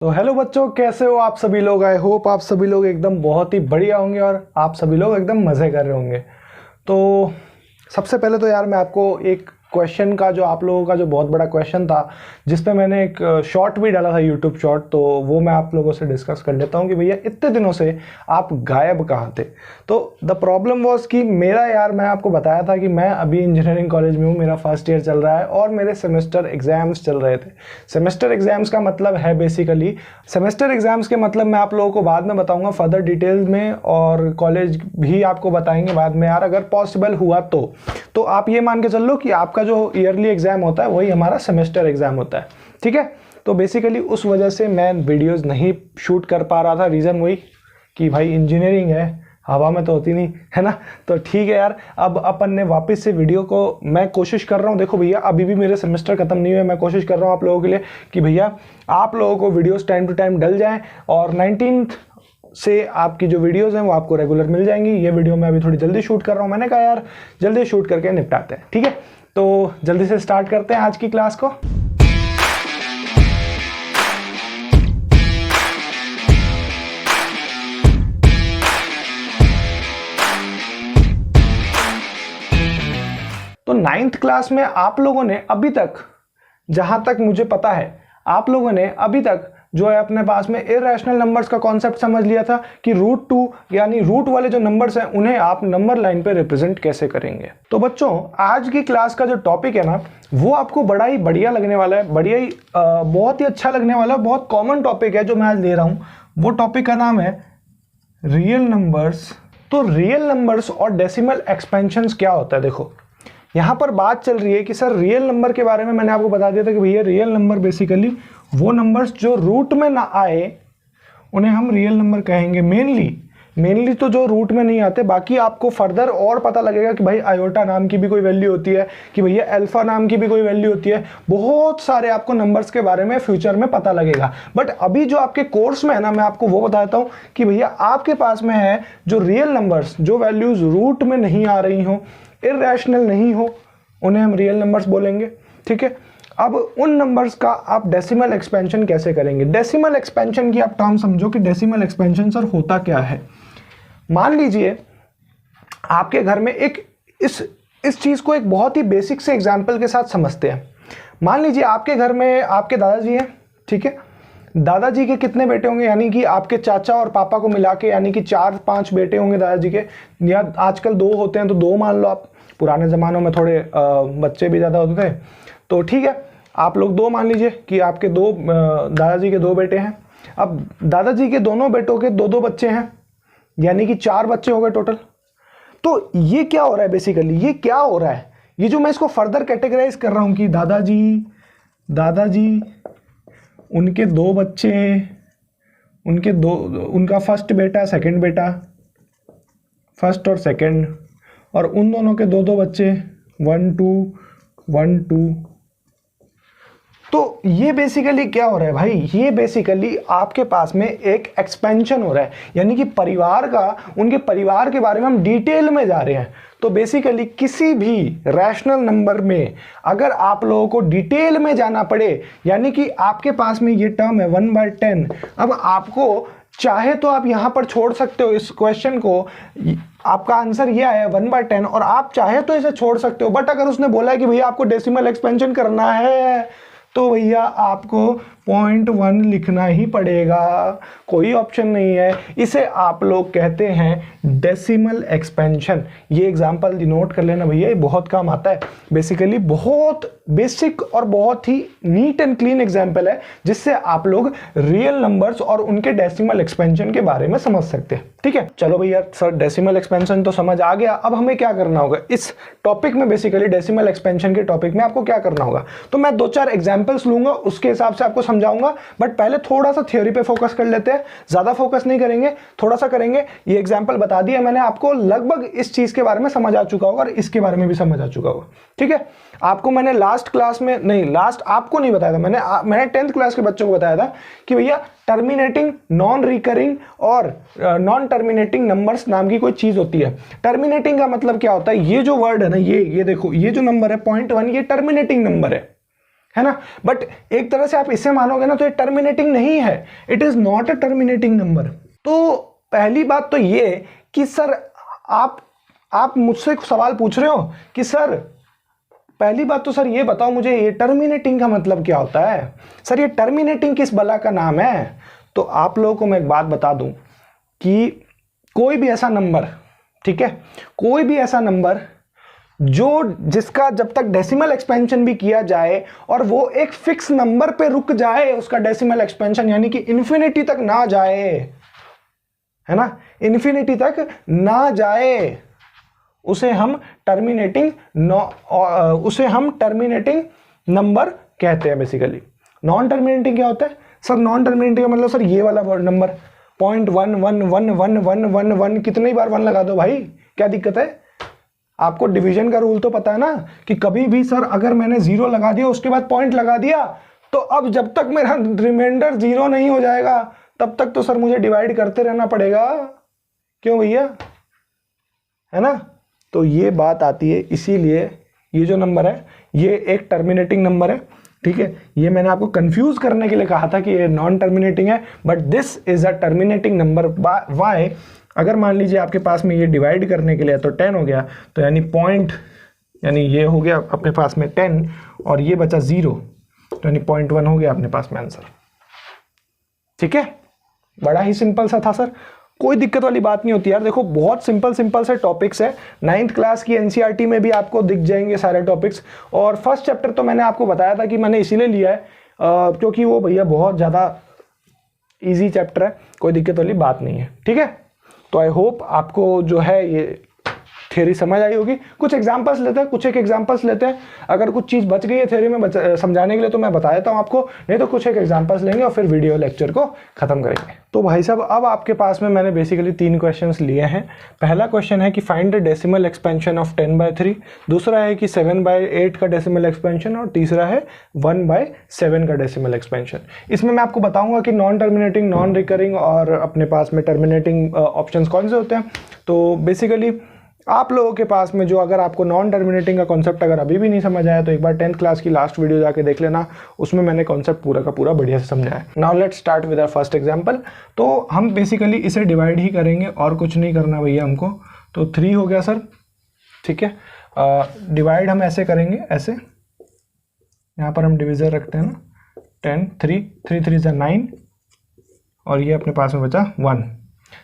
तो हेलो बच्चों, कैसे हो आप सभी लोग। आई होप आप सभी लोग एकदम बहुत ही बढ़िया होंगे और आप सभी लोग एकदम मज़े कर रहे होंगे। तो सबसे पहले तो यार मैं आपको एक क्वेश्चन का, जो आप लोगों का जो बहुत बड़ा क्वेश्चन था, जिस पे मैंने एक शॉर्ट भी डाला था यूट्यूब शॉर्ट, तो वो मैं आप लोगों से डिस्कस कर लेता हूँ कि भैया इतने दिनों से आप गायब कहाँ थे। तो द प्रॉब्लम वॉज कि मेरा यार, मैं आपको बताया था कि मैं अभी इंजीनियरिंग कॉलेज में हूँ, मेरा फर्स्ट ईयर चल रहा है और मेरे सेमेस्टर एग्जाम्स चल रहे थे। सेमेस्टर एग्जाम्स का मतलब है बेसिकली, सेमेस्टर एग्जाम्स के मतलब मैं आप लोगों को बाद में बताऊंगा फर्दर डिटेल्स में, और कॉलेज भी आपको बताएंगे बाद में यार, अगर पॉसिबल हुआ तो आप ये मान के चल लो कि आपका जो ईयरली एग्जाम होता है वही हमारा सेमेस्टर एग्जाम होता है। ठीक है, तो बेसिकली उस वजह से मैं वीडियोस नहीं शूट कर पा रहा था। रीज़न वही कि भाई इंजीनियरिंग है, हवा में तो होती नहीं है ना। तो ठीक है यार, अब अपन ने वापस से वीडियो को, मैं कोशिश कर रहा हूँ, देखो भैया अभी भी मेरे सेमेस्टर खत्म नहीं हुए, मैं कोशिश कर रहा हूँ आप लोगों के लिए कि भैया आप लोगों को वीडियोस टाइम टू टाइम डल जाएं और 19th से आपकी जो वीडियोस हैं वो आपको रेगुलर मिल जाएंगी। ये वीडियो मैं अभी थोड़ी जल्दी शूट कर रहा हूँ, मैंने कहा यार जल्दी शूट करके निपटाते हैं। ठीक है, तो जल्दी से स्टार्ट करते हैं आज की क्लास को। तो 9th क्लास में आप लोगों ने अभी तक, जहां तक मुझे पता है, आप लोगों ने अभी तक जो है अपने पास में इरेशनल नंबर्स का कॉन्सेप्ट समझ लिया था कि √2 यानी रूट वाले जो नंबर्स हैं उन्हें आप नंबर लाइन पे रिप्रेजेंट कैसे करेंगे। तो बच्चों आज की क्लास का जो टॉपिक है ना, वो आपको बड़ा ही बढ़िया लगने वाला है, बढ़िया ही बहुत ही अच्छा लगने वाला है। बहुत कॉमन टॉपिक है जो मैं आज ले रहा हूँ। वो टॉपिक का नाम है रियल नंबर्स। तो रियल नंबर्स और डेसिमल एक्सपेंशंस क्या होता है। देखो यहाँ पर बात चल रही है कि सर रियल नंबर के बारे में मैंने आपको बता दिया था कि भैया रियल नंबर बेसिकली वो नंबर्स जो रूट में ना आए उन्हें हम रियल नंबर कहेंगे। मेनली तो जो रूट में नहीं आते, बाकी आपको फर्दर और पता लगेगा कि भाई आयोटा नाम की भी कोई वैल्यू होती है, कि भैया अल्फा नाम की भी कोई वैल्यू होती है। बहुत सारे आपको नंबर्स के बारे में फ्यूचर में पता लगेगा। बट अभी जो आपके कोर्स में है ना, मैं आपको वो बताता हूँ कि भैया आपके पास में है जो रियल नंबर्स, जो वैल्यूज रूट में नहीं आ रही हो, इरेशनल नहीं हो, उन्हें हम रियल नंबर्स बोलेंगे। ठीक है, अब उन नंबर्स का आप डेसिमल एक्सपेंशन कैसे करेंगे। डेसिमल एक्सपेंशन की आप टर्म समझो कि डेसिमल एक्सपेंशन सर होता क्या है। मान लीजिए आपके घर में एक इस चीज को एक बहुत ही बेसिक से एग्जांपल के साथ समझते हैं। मान लीजिए आपके घर में आपके दादाजी हैं। ठीक है, दादाजी के कितने बेटे होंगे, यानी कि आपके चाचा और पापा को मिला के यानी कि 4-5 बेटे होंगे दादाजी के, या आजकल 2 होते हैं तो 2 मान लो आप। पुराने ज़मानों में थोड़े बच्चे भी ज़्यादा होते थे, तो ठीक है आप लोग 2 मान लीजिए कि आपके दादाजी के 2 बेटे हैं। अब दादाजी के दोनों बेटों के 2-2 बच्चे हैं, यानी कि 4 बच्चे हो गए टोटल। तो ये क्या हो रहा है बेसिकली, ये क्या हो रहा है, ये जो मैं इसको फर्दर कैटेगराइज कर रहा हूँ कि दादाजी उनके 2 बच्चे, उनका फर्स्ट बेटा, सेकंड बेटा, फर्स्ट और सेकंड, और उन दोनों के 2-2 बच्चे, 1-2। तो ये बेसिकली क्या हो रहा है भाई, ये बेसिकली आपके पास में एक एक्सपेंशन हो रहा है, यानी कि परिवार का, उनके परिवार के बारे में हम डिटेल में जा रहे हैं। तो बेसिकली किसी भी रैशनल नंबर में अगर आप लोगों को डिटेल में जाना पड़े, यानी कि आपके पास में ये टर्म है 1/10। अब आपको चाहे तो आप यहां पर छोड़ सकते हो इस क्वेश्चन को, आपका आंसर ये आया 1/10, और आप चाहे तो इसे छोड़ सकते हो। बट अगर उसने बोला है कि भैया आपको डेसिमल एक्सपेंशन करना है तो भैया आपको 0.1 लिखना ही पड़ेगा, कोई ऑप्शन नहीं है। इसे आप लोग कहते हैं डेसिमल एक्सपेंशन। ये एग्जांपल नोट कर लेना भैया, ये बहुत काम आता है। बेसिकली बहुत बेसिक और बहुत ही नीट एंड क्लीन एग्जांपल है, जिससे आप लोग रियल नंबर्स और उनके डेसिमल एक्सपेंशन के बारे में समझ सकते हैं। ठीक है, चलो भैया सर डेसिमल एक्सपेंशन तो समझ आ गया। अब हमें क्या करना होगा इस टॉपिक में, बेसिकली डेसिमल एक्सपेंशन के टॉपिक में आपको क्या करना होगा। तो मैं 2-4 एग्जांपल्स लूंगा, उसके हिसाब से आपको समझाऊंगा। बट पहले थोड़ा सा थ्योरी पे फोकस कर लेते हैं, ज्यादा फोकस नहीं करेंगे, थोड़ा सा करेंगे। ये एग्जांपल बता दिया मैंने आपको, लगभग इस चीज के बारे में समझ आ चुका होगा और इसके बारे में भी समझ आ चुका होगा। ठीक है, आपको मैंने लास्ट क्लास में नहीं, लास्ट आपको नहीं बताया था, मैंने 10th क्लास के बच्चों को बताया था कि भैया टर्मिनेटिंग, नॉन रिकरिंग और नॉन टर्मिनेटिंग नंबर्स नाम की कोई चीज होती है। टर्मिनेटिंग का मतलब क्या होता है, ये जो वर्ड है ना, ये देखो, ये जो नंबर है 0.1, ये टर्मिनेटिंग नंबर है है ना। बट एक तरह से आप इसे मानोगे ना तो ये टर्मिनेटिंग नहीं है, it is not a terminating number. तो पहली बात तो ये कि सर आप मुझसे सवाल पूछ रहे हो कि सर पहली बात तो सर ये बताओ मुझे, ये टर्मिनेटिंग का मतलब क्या होता है सर, ये टर्मिनेटिंग किस बला का नाम है। तो आप लोगों को मैं एक बात बता दूं कि कोई भी ऐसा नंबर, ठीक है, कोई भी ऐसा नंबर जिसका जब तक डेसिमल एक्सपेंशन भी किया जाए और वो एक फिक्स नंबर पे रुक जाए, उसका डेसिमल एक्सपेंशन यानी कि इन्फिनिटी तक ना जाए, है ना, इन्फिनिटी तक ना जाए, उसे हम टर्मिनेटिंग नंबर कहते हैं बेसिकली। नॉन टर्मिनेटिंग क्या होता है सर? नॉन टर्मिनेटिंग का मतलब सर ये वाला नंबर 0.1111111 कितनी बार 1 लगा दो भाई, क्या दिक्कत है? आपको डिवीजन का रूल तो पता है ना कि कभी भी सर अगर मैंने 0 लगा दिया उसके बाद पॉइंट लगा दिया तो अब जब तक मेरा रिमाइंडर 0 नहीं हो जाएगा तब तक तो सर मुझे डिवाइड करते रहना पड़ेगा, क्यों भैया, है ना। तो ये बात आती है, इसीलिए ये जो नंबर है ये एक टर्मिनेटिंग नंबर है, ठीक है। ये मैंने आपको कंफ्यूज करने के लिए कहा था कि ये नॉन टर्मिनेटिंग है, but this is a terminating number. Why? अगर मान लीजिए आपके पास में ये डिवाइड करने के लिए तो 10 हो गया, तो यानी पॉइंट, यानी ये हो गया अपने पास में 10 और ये बचा 0, तो यानी 0.1 हो गया अपने पास में आंसर, ठीक है। बड़ा ही सिंपल सा था सर, कोई दिक्कत वाली बात नहीं होती यार। देखो बहुत सिंपल से टॉपिक्स है, 9th क्लास की एनसीईआरटी में भी आपको दिख जाएंगे सारे टॉपिक्स। और फर्स्ट चैप्टर तो मैंने आपको बताया था कि मैंने इसीलिए लिया है क्योंकि वो भैया बहुत ज़्यादा इजी चैप्टर है, कोई दिक्कत वाली बात नहीं है, ठीक है। तो आई होप आपको जो है ये थ्योरी समझ आई होगी। कुछ एग्जांपल्स लेते हैं, कुछ एक एग्जांपल्स लेते हैं, अगर कुछ चीज़ बच गई है थ्योरी में समझाने के लिए तो मैं बता देता हूँ आपको, नहीं तो कुछ एक एग्जांपल्स लेंगे और फिर वीडियो लेक्चर को खत्म करेंगे। तो भाई साहब अब आपके पास में मैंने बेसिकली 3 क्वेश्चंस लिए हैं। पहला क्वेश्चन है कि find the decimal expansion of 10/3, दूसरा है कि 7/8 का डेसिमल एक्सपेंशन और तीसरा है 1/7 का डेसिमल एक्सपेंशन। इसमें मैं आपको बताऊंगा कि नॉन टर्मिनेटिंग, नॉन रिकरिंग और अपने पास में टर्मिनेटिंग ऑप्शंस कौन से होते हैं। तो बेसिकली आप लोगों के पास में जो, अगर आपको नॉन टर्मिनेटिंग का कॉन्सेप्ट अगर अभी भी नहीं समझ आया तो एक बार 10th क्लास की लास्ट वीडियो जाके देख लेना, उसमें मैंने कॉन्सेप्ट पूरा का पूरा बढ़िया से समझाया है। Now let's start with our first example. तो हम बेसिकली इसे डिवाइड ही करेंगे और कुछ नहीं करना भैया हमको। तो 3 हो गया सर, ठीक है। डिवाइड हम ऐसे करेंगे, ऐसे यहाँ पर हम डिविजर रखते हैं ना, 10 3 3 3 is 9 और ये अपने पास में बचा 1।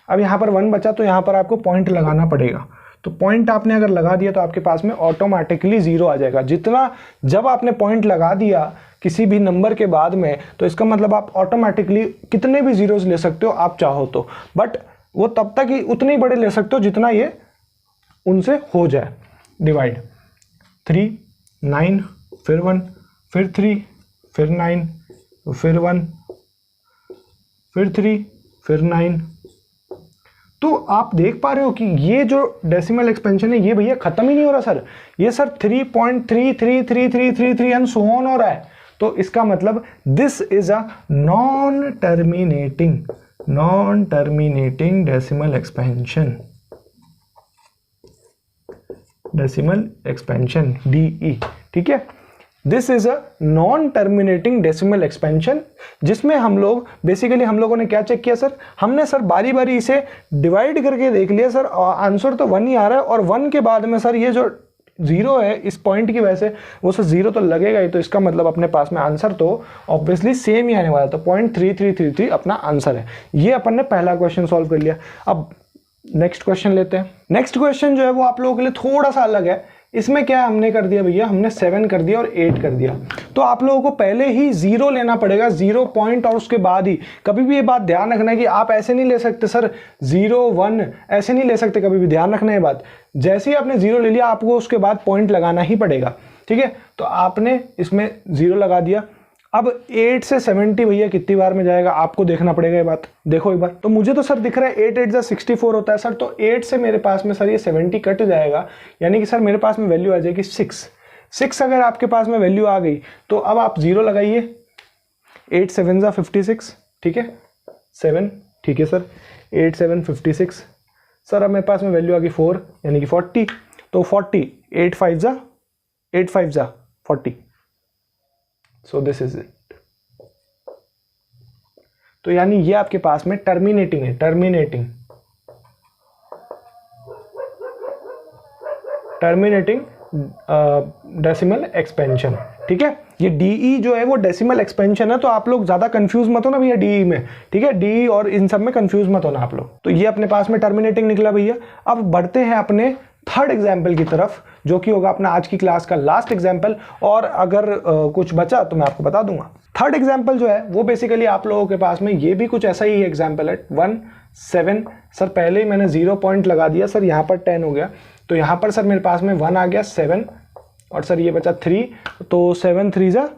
अब यहाँ पर 1 बचा तो यहाँ पर आपको पॉइंट लगाना पड़ेगा। तो पॉइंट आपने अगर लगा दिया तो आपके पास में ऑटोमेटिकली 0 आ जाएगा। जब आपने पॉइंट लगा दिया किसी भी नंबर के बाद में तो इसका मतलब आप ऑटोमेटिकली कितने भी जीरोस ले सकते हो आप चाहो तो, बट वो तब तक ही उतने ही बड़े ले सकते हो जितना ये उनसे हो जाए। डिवाइड 3 9 फिर 1 फिर 3 फिर 9 फिर 1 फिर 3 फिर 9। तो आप देख पा रहे हो कि ये जो डेसिमल एक्सपेंशन है ये भैया खत्म ही नहीं हो रहा सर, ये सर 3.33333 एंड सो ऑन हो रहा है। तो इसका मतलब this is a non terminating decimal expansion DE, ठीक है। This is a non terminating decimal expansion, जिसमें हम लोगों ने क्या चेक किया सर, हमने सर बारी बारी इसे डिवाइड करके देख लिया सर, आंसर तो 1 ही आ रहा है और 1 के बाद में सर ये जो 0 है इस पॉइंट की वजह से वो सर 0 तो लगेगा ही, तो इसका मतलब अपने पास में आंसर तो ऑब्वियसली सेम ही आने वाला, तो 0.3333 अपना आंसर है। ये अपन ने पहला क्वेश्चन सॉल्व कर लिया। अब नेक्स्ट क्वेश्चन लेते हैं। नेक्स्ट क्वेश्चन जो है वो आप लोगों के लिए थोड़ा सा अलग है। इसमें क्या हमने कर दिया भैया, हमने 7 कर दिया और 8 कर दिया। तो आप लोगों को पहले ही 0 लेना पड़ेगा, 0 पॉइंट, और उसके बाद ही कभी भी ये बात ध्यान रखना है कि आप ऐसे नहीं ले सकते सर 0 1 ऐसे नहीं ले सकते, कभी भी ध्यान रखना है बात। जैसे ही आपने 0 ले लिया आपको उसके बाद पॉइंट लगाना ही पड़ेगा, ठीक है। तो आपने इसमें 0 लगा दिया। अब 8 से 70 भैया कितनी बार में जाएगा आपको देखना पड़ेगा, ये बात देखो एक बार। तो मुझे तो सर दिख रहा है 8 8 जा 64 होता है सर, तो 8 से मेरे पास में सर ये 70 कट जाएगा, यानी कि सर मेरे पास में वैल्यू आ जाएगी 6। अगर आपके पास में वैल्यू आ गई तो अब आप 0 लगाइए, 8 7 जा 56, ठीक है, 7, ठीक है सर, 8 7 56 सर। अब मेरे पास में वैल्यू आ गई 4 यानी कि 40, तो 40 8 5 जा 40, सो दिस इज इट। तो यानी ये आपके पास में टर्मिनेटिंग है, टर्मिनेटिंग डेसिमल एक्सपेंशन। ठीक है, ये डीई जो है वो डेसिमल एक्सपेंशन है, तो आप लोग ज्यादा कंफ्यूज मत हो ना भैया डीई में। ठीक है, डीई और इन सब में कंफ्यूज मत होना आप लोग। तो ये अपने पास में टर्मिनेटिंग निकला भैया। अब बढ़ते हैं अपने थर्ड एग्जाम्पल की तरफ, जो कि होगा अपना आज की क्लास का लास्ट एग्जाम्पल, और अगर कुछ बचा तो मैं आपको बता दूंगा। थर्ड एग्जाम्पल जो है वो बेसिकली आप लोगों के पास में ये भी कुछ ऐसा ही एग्जाम्पल है। 1 7 सर पहले ही मैंने 0 पॉइंट लगा दिया सर, यहाँ पर 10 हो गया, तो यहाँ पर सर मेरे पास में 1 आ गया, 7 और सर ये बचा 3, तो 7 3 जा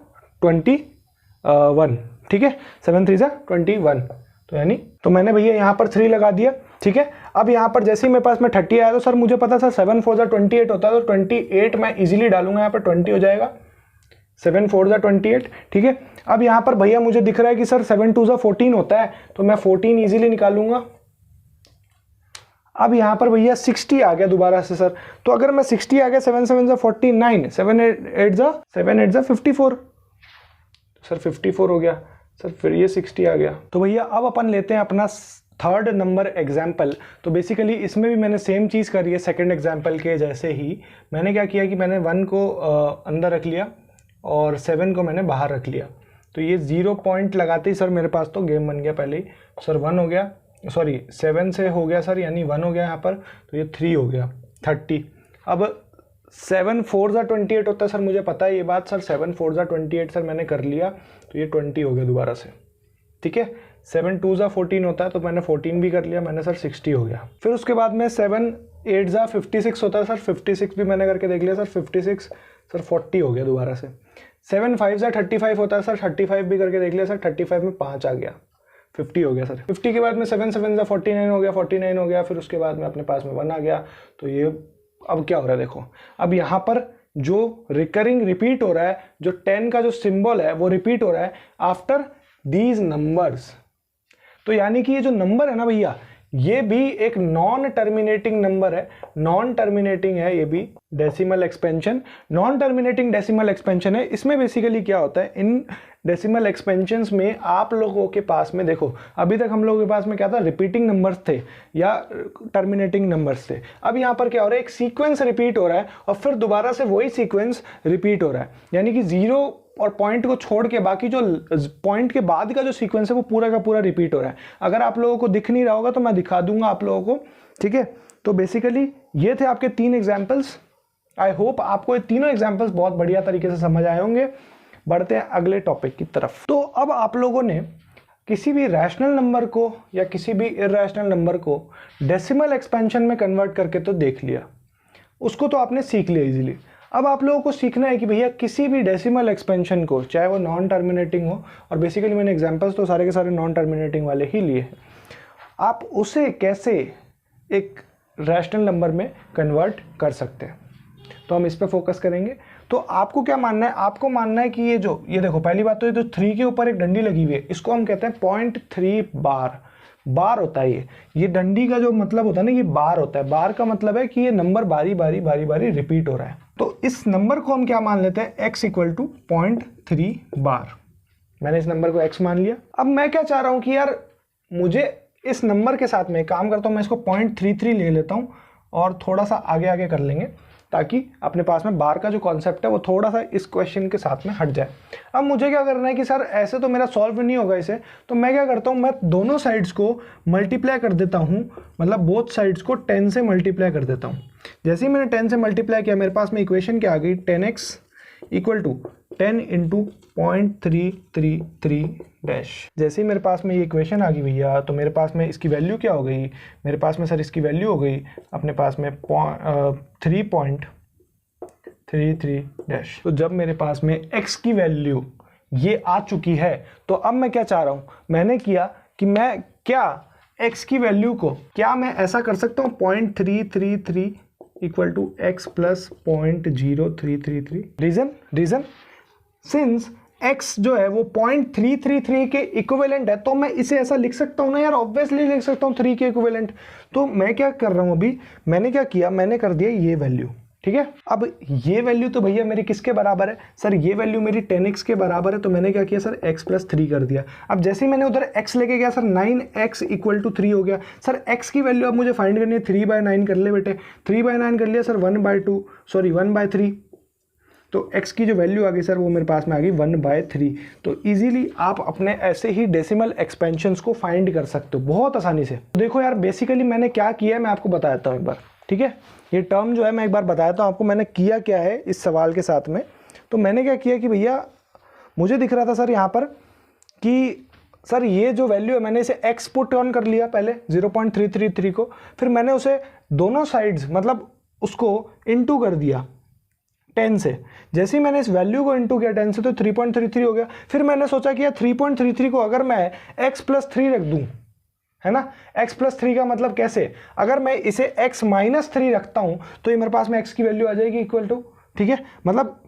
21। ठीक है, 7 3 जा 21, तो यानी तो मैंने भैया यहाँ पर 3 लगा दिया। ठीक है, अब यहाँ पर जैसे ही मेरे पास में 30 आया तो सर मुझे पता था 7 4 जा 28 होता है, तो 28 मैं इजीली डालूंगा, यहाँ पर 20 हो जाएगा, 7 4 जा 28। ठीक है, अब यहाँ पर भैया मुझे दिख रहा है कि सर 7 2 जा 14 होता है, तो मैं 14 इजीली निकालूंगा। अब यहाँ पर भैया 60 आ गया दोबारा से सर, तो अगर मैं 60 आ गया, 7 7 जा 49, 7 8 जा 54, सर 54 हो गया सर, फिर ये 60 आ गया। तो भैया अब अपन लेते हैं अपना थर्ड नंबर एग्जाम्पल। तो बेसिकली इसमें भी मैंने सेम चीज़ करी है सेकंड एग्जाम्पल के जैसे ही। मैंने क्या किया कि मैंने 1 को अंदर रख लिया और 7 को मैंने बाहर रख लिया, तो ये 0 पॉइंट लगाते ही सर मेरे पास तो गेम बन गया पहले ही। सर 1 हो गया, सॉरी 7 से हो गया सर, यानी 1 हो गया यहाँ पर, तो ये 3 हो गया 30। अब 7 4 जा 28 होता है सर, मुझे पता है ये बात सर, 7 4 जा 28 सर मैंने कर लिया, तो ये 20 हो गया दोबारा से। ठीक है, 7 2 जा 14 होता है, तो मैंने 14 भी कर लिया, मैंने सर 60 हो गया। फिर उसके बाद में 7 8 जा 56 होता है सर, 56 भी मैंने करके देख लिया सर, 56 सर 40 हो गया दोबारा से। 7 5 जा 35 होता है सर, 35 भी करके देख लिया सर, 35 में 5 आ गया, 50 हो गया सर। 50 के बाद में 7 7 जा 49 हो गया, 49 हो गया। फिर उसके बाद में अपने पास में 1 आ गया, तो ये अब क्या हो रहा है देखो, अब यहाँ पर जो रिकरिंग रिपीट हो रहा है, जो 10 का जो सिंबल है वो रिपीट हो रहा है आफ्टर दीज नंबर्स। तो यानी कि ये जो नंबर है ना भैया, ये भी एक नॉन टर्मिनेटिंग नंबर है, नॉन टर्मिनेटिंग है, ये भी decimal expansion, non terminating decimal expansion है। इसमें बेसिकली क्या होता है, इन डेसिमल एक्सपेंशंस में आप लोगों के पास में देखो, अभी तक हम लोगों के पास में क्या था, रिपीटिंग नंबर्स थे या टर्मिनेटिंग नंबर्स थे। अब यहाँ पर क्या हो रहा है, एक सीक्वेंस रिपीट हो रहा है और फिर दोबारा से वही सीक्वेंस रिपीट हो रहा है, यानी कि 0 और पॉइंट को छोड़ के बाकी जो पॉइंट के बाद का जो सीक्वेंस है वो पूरा का पूरा रिपीट हो रहा है। अगर आप लोगों को दिख नहीं रहा होगा तो मैं दिखा दूंगा आप लोगों को। ठीक है, तो बेसिकली ये थे आपके 3 एग्जाम्पल्स। आई होप आपको ये तीनों एग्जाम्पल्स बहुत बढ़िया तरीके से समझ आए होंगे। बढ़ते हैं अगले टॉपिक की तरफ। तो अब आप लोगों ने किसी भी रैशनल नंबर को या किसी भी इरैशनल नंबर को डेसिमल एक्सपेंशन में कन्वर्ट करके तो देख लिया, उसको तो आपने सीख लिया इजीली। अब आप लोगों को सीखना है कि भैया किसी भी डेसिमल एक्सपेंशन को, चाहे वो नॉन टर्मिनेटिंग हो, और बेसिकली मैंने एग्जांपल्स तो सारे के सारे नॉन टर्मिनेटिंग वाले ही लिए हैं, आप उसे कैसे एक रैशनल नंबर में कन्वर्ट कर सकते हैं, तो हम इस पर फोकस करेंगे। तो आपको क्या मानना है, आपको मानना है कि ये देखो, पहली बात तो ये तो 3 के ऊपर एक डंडी लगी हुई है, इसको हम कहते हैं 0.3 बार होता है। ये डंडी का जो मतलब होता है ना, ये बार होता है। बार का मतलब है कि ये नंबर बारी बारी रिपीट हो रहा है। तो इस नंबर को हम क्या मान लेते हैं, x = 0.3 बार। मैंने इस नंबर को x मान लिया। अब मैं क्या चाह रहा हूं कि यार मुझे इस नंबर के साथ में काम करता हूं, मैं इसको 0.33 ले लेता हूं और थोड़ा सा आगे कर लेंगे, ताकि अपने पास में बार का जो कॉन्सेप्ट है वो थोड़ा सा इस क्वेश्चन के साथ में हट जाए। अब मुझे क्या करना है कि सर ऐसे तो मेरा सॉल्व नहीं होगा इसे, तो मैं क्या करता हूँ, मैं दोनों साइड्स को मल्टीप्लाई कर देता हूँ, मतलब बोथ साइड्स को 10 से मल्टीप्लाई कर देता हूँ। जैसे ही मैंने 10 से मल्टीप्लाई किया, मेरे पास में इक्वेशन क्या आ गई, 10x = 10 × 0.333 जैसे ही मेरे पास में ये इक्वेशन आ गई भैया, तो मेरे पास में इसकी वैल्यू क्या हो गई, मेरे पास में सर इसकी वैल्यू हो गई अपने पास में 3.33। तो जब मेरे पास में x की वैल्यू ये आ चुकी है, तो अब मैं क्या चाह रहा हूँ, मैंने किया कि मैं क्या x की वैल्यू को क्या मैं ऐसा कर सकता हूँ, 0.333 = x + 0.0333। रीजन सिंस x जो है वो 0.333 के इक्विवेलेंट है, तो मैं इसे ऐसा लिख सकता हूँ ना यार, ऑब्वियसली लिख सकता हूँ 3 के इक्विवेलेंट। तो मैं क्या कर रहा हूँ, अभी मैंने क्या किया, मैंने कर दिया ये वैल्यू, ठीक है। अब ये वैल्यू तो भैया मेरी किसके बराबर है सर, ये वैल्यू मेरी 10x के बराबर है, तो मैंने क्या किया सर x + 3 कर दिया। अब जैसे ही मैंने उधर x लेके गया सर 9x = 3 हो गया। सर x की वैल्यू अब मुझे फाइंड करनी है, 3/9 कर ले बेटे, 3/9 कर लिया सर, 1/3, तो x की जो वैल्यू आ गई सर वो मेरे पास में आ गई 1/3। तो इजीली आप अपने ऐसे ही डेसिमल एक्सपेंशंस को फाइंड कर सकते हो बहुत आसानी से। देखो यार बेसिकली मैंने क्या किया है मैं आपको बताता हूँ एक बार, ठीक है। ये टर्म जो है मैं एक बार बताता हूँ आपको मैंने किया क्या है इस सवाल के साथ में। तो मैंने क्या किया कि भैया मुझे दिख रहा था सर यहाँ पर कि सर ये जो वैल्यू है मैंने इसे x पुट ऑन कर लिया पहले 0.333 को, फिर मैंने उसे दोनों साइड्स मतलब उसको इनटू कर दिया 10 से। जैसे ही मैंने इस वैल्यू को इनटू किया 10 से तो 3.33 हो गया। फिर मैंने सोचा कि यार 3.33 को अगर मैं x + 3 रख दूं, है ना, x + 3 का मतलब कैसे, अगर मैं इसे x - 3 रखता हूं तो ये मेरे पास में x की वैल्यू आ जाएगी इक्वल टू, ठीक है। मतलब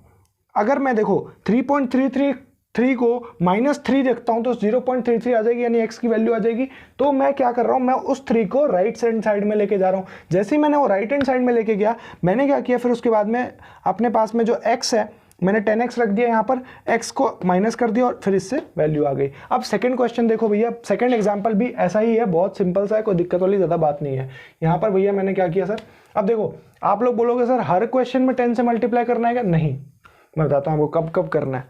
अगर मैं देखो 3.333 को -3 रखता हूं तो 0.33 आ जाएगी, यानी x की वैल्यू आ जाएगी। तो मैं क्या कर रहा हूं, मैं उस 3 को राइट हैंड साइड में लेके जा रहा हूं। जैसे ही मैंने वो राइट हैंड साइड में लेके गया, मैंने क्या किया फिर उसके बाद में अपने पास में जो x है मैंने 10x रख दिया, यहाँ पर x को माइनस कर दिया और फिर इससे वैल्यू आ गई। अब सेकंड क्वेश्चन देखो भैया, सेकंड एग्जांपल भी ऐसा ही है, बहुत सिंपल सा है, कोई दिक्कत वाली ज़्यादा बात नहीं है। यहाँ पर भैया मैंने क्या किया सर, अब देखो आप लोग बोलोगे सर हर क्वेश्चन में 10 से मल्टीप्लाई करना है क्या, नहीं, मैं बताता हूँ आपको कब कब करना है।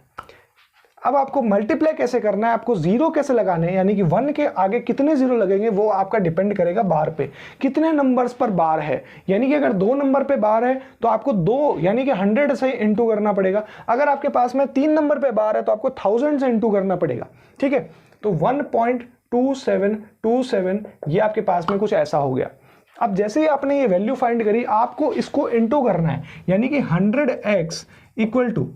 अब आपको मल्टीप्लाई कैसे करना है, आपको जीरो कैसे लगाने हैं, यानी कि 1 के आगे कितने जीरो लगेंगे वो आपका डिपेंड करेगा बार पे, कितने नंबर्स पर बार है। यानी कि अगर 2 नंबर पे बार है तो आपको 2 यानी कि 100 से इंटू करना पड़ेगा। अगर आपके पास में 3 नंबर पे बार है तो आपको 1000 से इंटू करना पड़ेगा, ठीक है। तो 1.2727 ये आपके पास में कुछ ऐसा हो गया। अब जैसे ही आपने ये वैल्यू फाइंड करी, आपको इसको इंटू करना है, यानी कि 100x इक्वल टू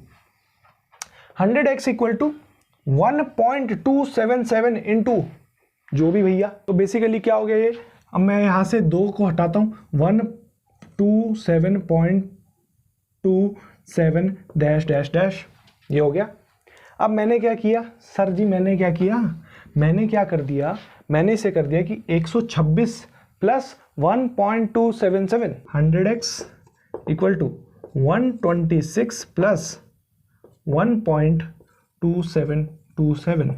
1.277 इंटू जो भी भैया। तो बेसिकली क्या हो गया ये, अब मैं यहां से 2 को हटाता हूं, 127.27 डैश डैश डैश, ये हो गया। अब मैंने क्या किया सर जी, मैंने क्या कर दिया, मैंने इसे कर दिया कि 126 plus 1.277, 100x equal to 126 plus 1.2727।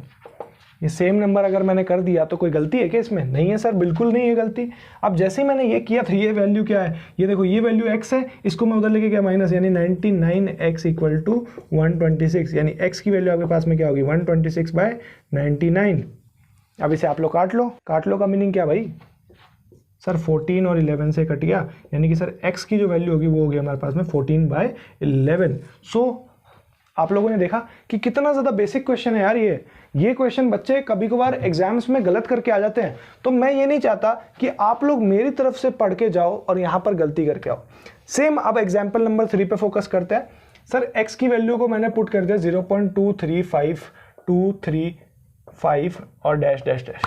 ये सेम नंबर अगर मैंने कर दिया तो कोई गलती है क्या इसमें, नहीं है सर, बिल्कुल नहीं है गलती। अब जैसे ही मैंने ये किया था, ये वैल्यू क्या है, ये देखो ये वैल्यू x है, इसको मैं उधर लेके गया माइनस, यानी 99x इक्वल टू 126, यानी x की वैल्यू आपके पास में क्या होगी 126/99। अब इसे आप लोग काट लो का मीनिंग क्या भाई सर, 14 और 11 से कट गया, यानी कि सर x की जो वैल्यू होगी वो होगी हमारे पास में 14/11। सो आप लोगों ने देखा कि कितना ज़्यादा बेसिक क्वेश्चन है यार ये क्वेश्चन बच्चे कभी कभार एग्जाम्स में गलत करके आ जाते हैं। तो मैं ये नहीं चाहता कि आप लोग मेरी तरफ से पढ़ के जाओ और यहाँ पर गलती करके आओ। सेम अब एग्जाम्पल नंबर 3 पे फोकस करते हैं। सर x की वैल्यू को मैंने पुट कर दिया 0.235235 और डैश डैश डैश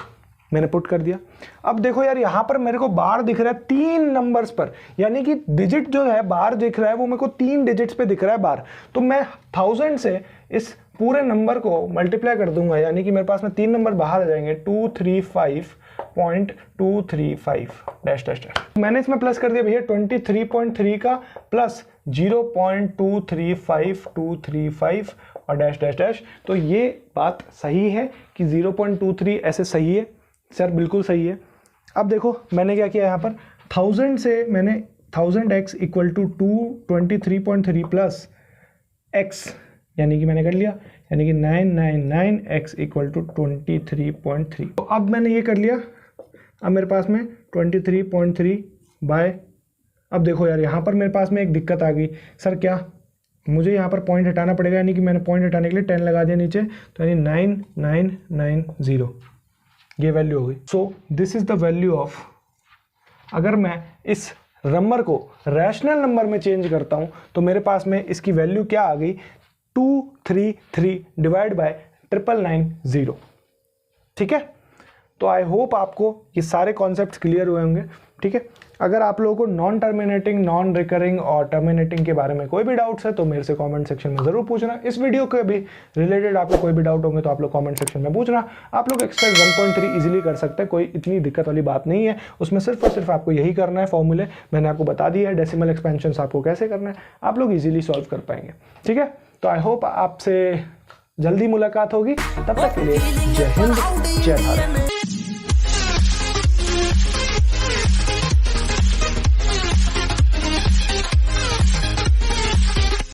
मैंने पुट कर दिया। अब देखो यार यहाँ पर मेरे को बार दिख रहा है 3 नंबर्स पर, यानी कि डिजिट जो है बार दिख रहा है वो मेरे को 3 डिजिट्स पे दिख रहा है बार। तो मैं 1000 से इस पूरे नंबर को मल्टीप्लाई कर दूंगा, यानी कि मेरे पास में 3 नंबर बाहर आ जाएंगे 235.235 डैश डैश डैश। मैंने इसमें प्लस कर दिया भैया 23.3 का प्लस 0.235235 और डैश डैश डैश। तो ये बात सही है कि 0.23 ऐसे सही है सर, बिल्कुल सही है। अब देखो मैंने क्या किया यहाँ पर 1000 से मैंने 1000x equal to 223.3 plus x, यानी कि मैंने कर लिया, यानी कि 999x इक्वल टू 23.3। तो अब मैंने ये कर लिया, अब मेरे पास में 23.3 बाय, अब देखो यार यहाँ पर मेरे पास में एक दिक्कत आ गई सर, क्या मुझे यहाँ पर पॉइंट हटाना पड़ेगा, यानी कि मैंने पॉइंट हटाने के लिए 10 लगा दिया नीचे, तो यानी 9990 ये वैल्यू होगी। So this is the value of, अगर मैं इस नंबर को रैशनल नंबर में चेंज करता हूं तो मेरे पास में इसकी वैल्यू क्या आ गई 233 डिवाइड बाय 9990। ठीक है, तो आई होप आपको ये सारे कॉन्सेप्ट्स क्लियर हुए होंगे। ठीक है। अगर आप लोगों को नॉन टर्मिनेटिंग, नॉन रिकरिंग और टर्मिनेटिंग के बारे में कोई भी डाउट्स है तो मेरे से कमेंट सेक्शन में ज़रूर पूछना। इस वीडियो के भी रिलेटेड आपको कोई भी डाउट होंगे तो आप लोग कमेंट सेक्शन में पूछना। आप लोग एक्सपेक्ट 1.3 इजीली कर सकते हैं, कोई इतनी दिक्कत वाली बात नहीं है। उसमें सिर्फ और सिर्फ आपको यही करना है, फॉर्मूले मैंने आपको बता दिया है, डेसिमल एक्सपेंशन आपको कैसे करना है, आप लोग ईजिली सॉल्व कर पाएंगे। ठीक है, तो आई होप आपसे जल्दी मुलाकात होगी। तब तक के लिए जय हिंद, जय भारत।